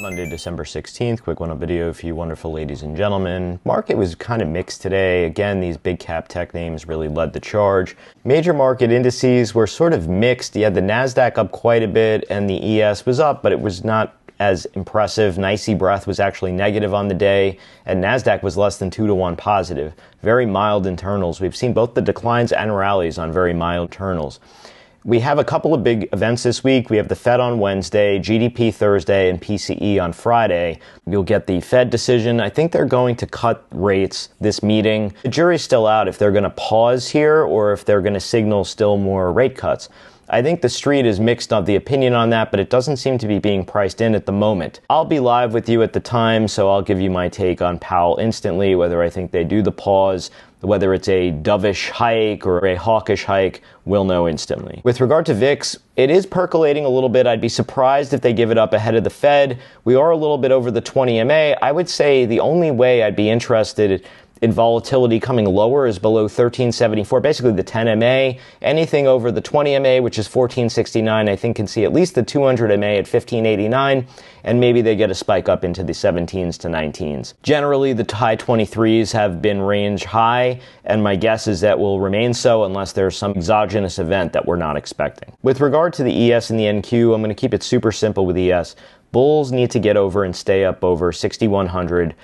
Monday, December 16th, quick one-up video for you wonderful ladies and gentlemen. Market was kind of mixed today. Again, these big cap tech names really led the charge. Major market indices were sort of mixed. You had the NASDAQ up quite a bit and the ES was up, but it was not as impressive. NYSE breath was actually negative on the day, and NASDAQ was less than 2-to-1 positive. Very mild internals. We've seen both the declines and rallies on very mild internals. We have a couple of big events this week. We have the Fed on Wednesday, GDP Thursday, and PCE on Friday. You'll get the Fed decision. I think they're going to cut rates this meeting. The jury's still out if they're going to pause here or if they're going to signal still more rate cuts. I think the street is mixed on the opinion on that, but it doesn't seem to be being priced in at the moment. I'll be live with you at the time, so I'll give you my take on Powell instantly, whether I think they do the pause, whether it's a dovish hike or a hawkish hike, we'll know instantly. With regard to VIX, it is percolating a little bit. I'd be surprised if they give it up ahead of the Fed. We are a little bit over the 20 MA. I would say the only way I'd be interested in volatility coming lower is below 1374, basically the 10 MA. Anything over the 20 MA, which is 1469, I think can see at least the 200 MA at 1589, and maybe they get a spike up into the 17s to 19s. Generally, the high 23s have been range high, and my guess is that will remain so unless there's some exogenous event that we're not expecting. With regard to the ES and the NQ, I'm going to keep it super simple with ES. Bulls need to get over and stay up over 6100,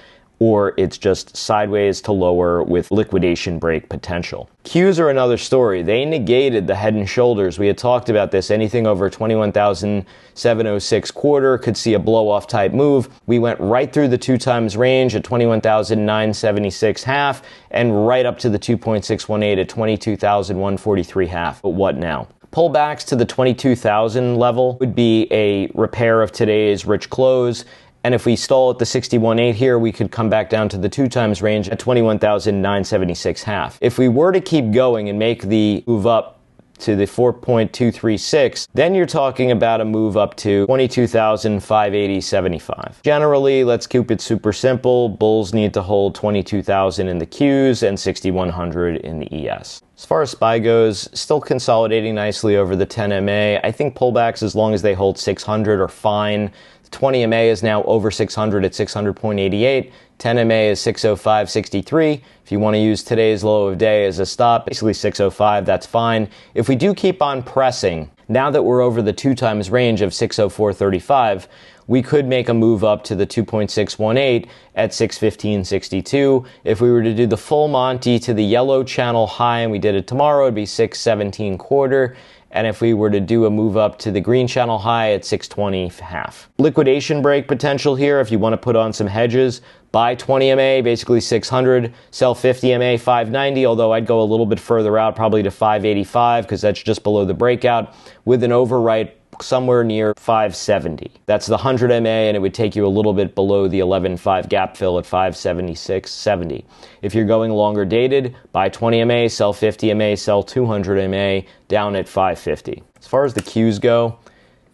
or it's just sideways to lower with liquidation break potential. Qs are another story. They negated the Head and Shoulders. We had talked about this. Anything over 21,706 quarter could see a blow-off type move. We went right through the 2 times range at 21,976 half and right up to the 2.618 at 22,143 half. But what now? Pullbacks to the 22,000 level would be a repair of today's rich close. And if we stall at the 61.8 here, we could come back down to the 2 times range at 21,976 half. If we were to keep going and make the move up to the 4.236, then you're talking about a move up to 22,580.75. Generally, let's keep it super simple. Bulls need to hold 22,000 in the Qs and 6,100 in the ES. As far as SPY goes, still consolidating nicely over the 10 MA. I think pullbacks, as long as they hold 600, are fine. 20 MA is now over 600 at 600.88. 10 MA is 605.63. If you want to use today's low of day as a stop, basically 605, that's fine. If we do keep on pressing, now that we're over the 2 times range of 604.35, we could make a move up to the 2.618 at 615.62. If we were to do the full Monty to the yellow channel high and we did it tomorrow, it'd be 617 quarter. And if we were to do a move up to the green channel high at 620 half. Liquidation break potential here if you want to put on some hedges. Buy 20 MA, basically 600. Sell 50 MA, 590, although I'd go a little bit further out, probably to 585, because that's just below the breakout, with an overwrite somewhere near 570. That's the 100 MA, and it would take you a little bit below the 11.5 gap fill at 576.70. If you're going longer dated, buy 20 MA, sell 50 MA, sell 200 MA, down at 550. As far as the Qs go,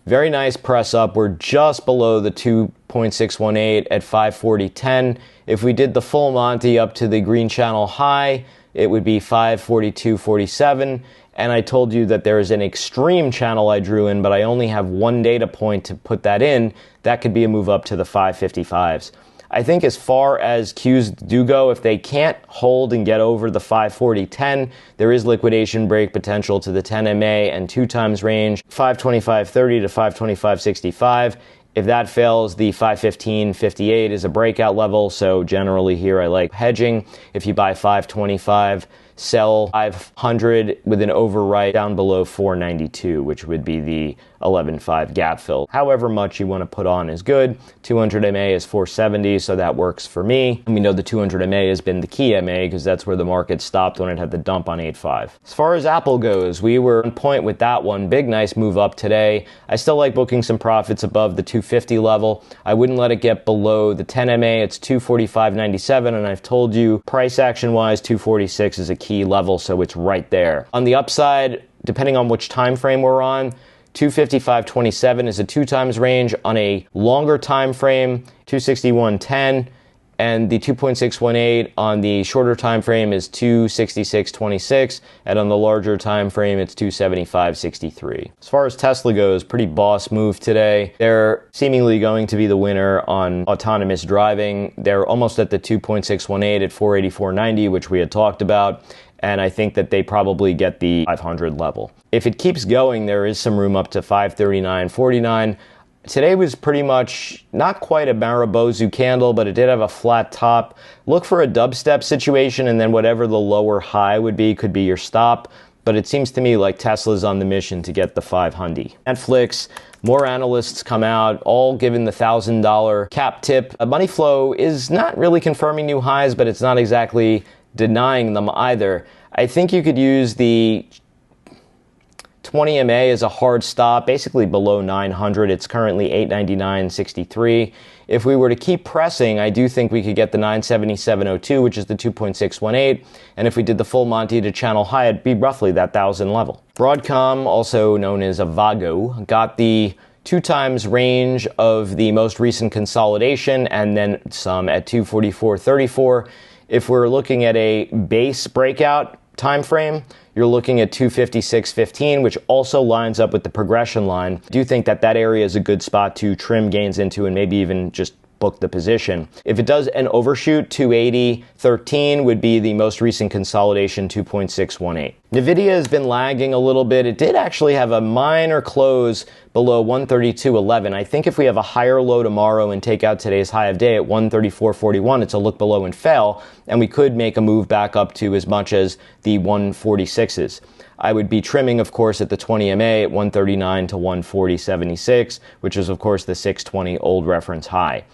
very nice press up. We're just below the 2.618 at 540.10. If we did the full Monty up to the green channel high, it would be 542.47. And I told you that there is an extreme channel I drew in, but I only have one data point to put that in. That could be a move up to the 555s. I think as far as Qs do go, if they can't hold and get over the 540.10, there is liquidation break potential to the 10 MA and 2 times range, 525.30 to 525.65. If that fails, the 515.58 is a breakout level. So generally here I like hedging. If you buy 525, sell 500 with an overwrite down below 492, which would be the 11.5 gap fill. However much you want to put on is good. 200 MA is 470, so that works for me. And we know the 200 MA has been the key MA because that's where the market stopped when it had the dump on 8.5. As far as Apple goes, we were on point with that one. Big, nice move up today. I still like booking some profits above the 250 level. I wouldn't let it get below the 10 MA. It's 245.97, and I've told you price action wise, 246 is a key level, so it's right there. On the upside, depending on which time frame we're on, 255.27 is a 2 times range. On a longer time frame, 261.10 and the 2.618 on the shorter time frame is 266.26, and on the larger time frame it's 275.63. As far as Tesla goes, pretty boss move today. They're seemingly going to be the winner on autonomous driving. They're almost at the 2.618 at 484.90, which we had talked about, and I think that they probably get the 500 level. If it keeps going, there is some room up to 539.49. Today was pretty much not quite a Marubozu candle, but it did have a flat top. Look for a dubstep situation, and then whatever the lower high would be could be your stop. But it seems to me like Tesla's on the mission to get the 500. Netflix, more analysts come out, all given the $1,000 cap tip. Money flow is not really confirming new highs, but it's not exactly denying them either. I think you could use the 20 MA is a hard stop, basically below 900. It's currently 899.63. If we were to keep pressing, I do think we could get the 977.02, which is the 2.618. And if we did the full Monty to channel high, it'd be roughly that 1,000 level. Broadcom, also known as Avago, got the 2 times range of the most recent consolidation and then some at 244.34. If we're looking at a base breakout time frame, you're looking at 256.15, which also lines up with the progression line. I do think that that area is a good spot to trim gains into and maybe even just book the position. If it does an overshoot, 280.13 would be the most recent consolidation, 2.618. Nvidia has been lagging a little bit. It did actually have a minor close below 132.11. I think if we have a higher low tomorrow and take out today's high of day at 134.41, it's a look below and fail, and we could make a move back up to as much as the 146s. I would be trimming, of course, at the 20 MA at 139 to 140.76, which is, of course, the 620 old reference high.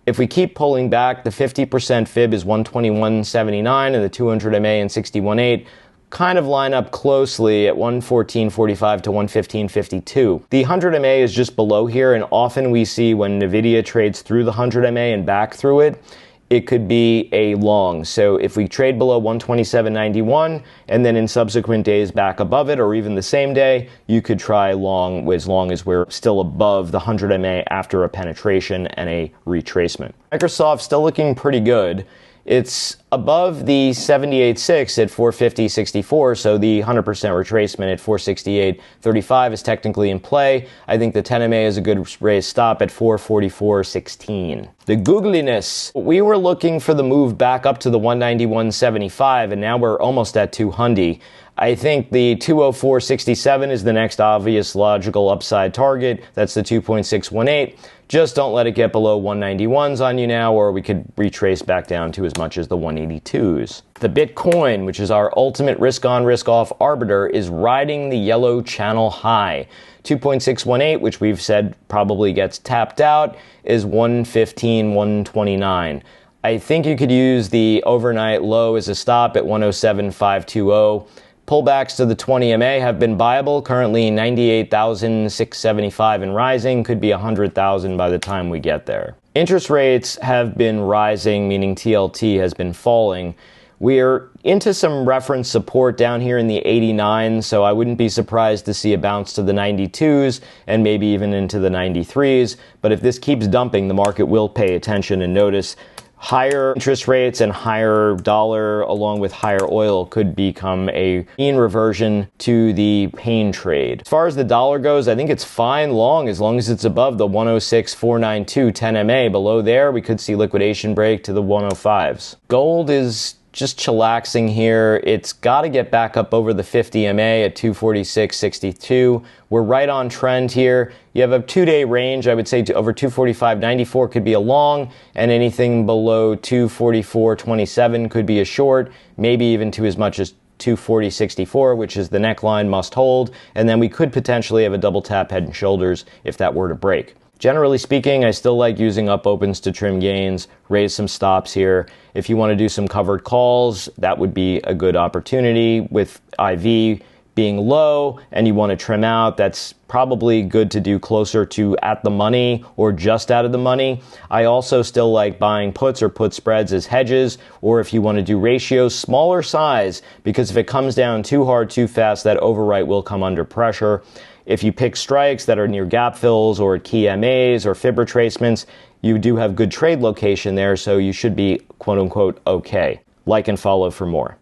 If we keep pulling back, the 50% fib is 121.79, and the 200 MA and 61.8 kind of line up closely at 114.45 to 115.52. The 100 MA is just below here, and often we see when Nvidia trades through the 100 MA and back through it, it could be a long. So if we trade below 127.91 and then in subsequent days back above it, or even the same day, you could try long as long as we're still above the 100 MA after a penetration and a retracement. Microsoft still looking pretty good. It's above the 78.6 at 450.64, so the 100% retracement at 468.35 is technically in play. I think the 10 MA is a good raise stop at 444.16. The googliness. We were looking for the move back up to the 191.75, and now we're almost at 200. I think the 204.67 is the next obvious logical upside target. That's the 2.618. Just don't let it get below 191s on you now, or we could retrace back down to as much as the 182s. The Bitcoin, which is our ultimate risk-on, risk-off arbiter, is riding the yellow channel high. 2.618, which we've said probably gets tapped out, is 115.129. I think you could use the overnight low as a stop at 107.520. Pullbacks to the 20 MA have been viable, currently 98,675 and rising, could be 100,000 by the time we get there. Interest rates have been rising, meaning TLT has been falling. We're into some reference support down here in the 89s, so I wouldn't be surprised to see a bounce to the 92s and maybe even into the 93s. But if this keeps dumping, the market will pay attention and notice higher interest rates and higher dollar along with higher oil could become a mean reversion to the pain trade. As far as the dollar goes, I think it's fine long as it's above the 106.492 10 MA. Below there, we could see liquidation break to the 105s. Gold is just chillaxing here. It's got to get back up over the 50 MA at 246.62. We're right on trend here. You have a 2-day range. I would say over 245.94 could be a long, and anything below 244.27 could be a short, maybe even to as much as 240.64, which is the neckline must hold, and then we could potentially have a double tap head and shoulders if that were to break. Generally speaking, I still like using up opens to trim gains, raise some stops here. If you want to do some covered calls, that would be a good opportunity. With IV being low and you want to trim out, that's probably good to do closer to at the money or just out of the money. I also still like buying puts or put spreads as hedges, or if you want to do ratios, smaller size, because if it comes down too hard, too fast, that overwrite will come under pressure. If you pick strikes that are near gap fills or at key MAs or fib retracements, you do have good trade location there, so you should be quote unquote okay. Like and follow for more.